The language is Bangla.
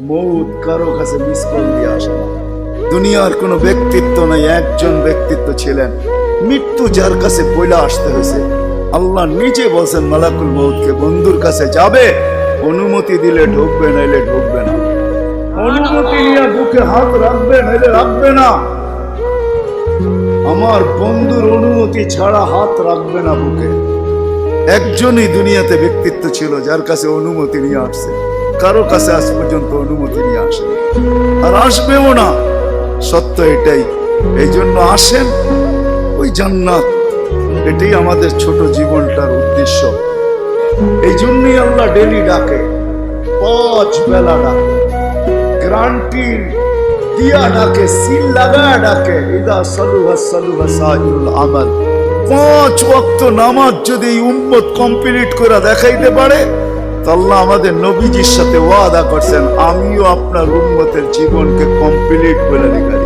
মৌত কারো কাছে মিস কল দিয়ে আসে না। দুনিয়ার কোনো ব্যক্তিত্ব নাই, একজন ব্যক্তিত্ব ছিলেন, মৃত্যু যার কাছে পয়লা আসতে হয়েছে। আল্লাহ নিজে বলছেন মালাকুল মৌতকে, বন্ধুর কাছে যাবে, অনুমতি দিলে ঢুকবে, নাইলে ঢুকবে না। অনুমতি নিয়ে বুকে হাত রাখবে, নাইলে রাখবে না। আমার বন্ধুর অনুমতি ছাড়া হাত রাখবে না বুকে। একজনই দুনিয়াতে ব্যক্তিত্ব ছিল যার কাছে অনুমতি নিয়ে আসছে, কারো কাছে আজ পর্যন্ত অনুমতি নিয়ে আসে আর আসবেও না। সত্য এটাই। এই জন্য আসেন, ওই জান্নাত, এটাই আমাদের ছোট জীবনটার উদ্দেশ্য। এই জন্যই আল্লাহ ডেলি ডাকে, 5 বেলা ডাকে, গ্যারান্টির দিয়া ডাকে, সিল লাগা ডাকে। ইদা সালুহা সালুহা সাইরুল আমাল। 5 ওয়াক্ত নামাজ যদি এই উম্মত কমপ্লিট করে দেখাইতে পারে, তো আল্লাহ আমাদের নবীজির সাথে ওয়াদা করছেন, আমিও আপনার উম্মতের জীবনকে কমপ্লিট করে দেখাই।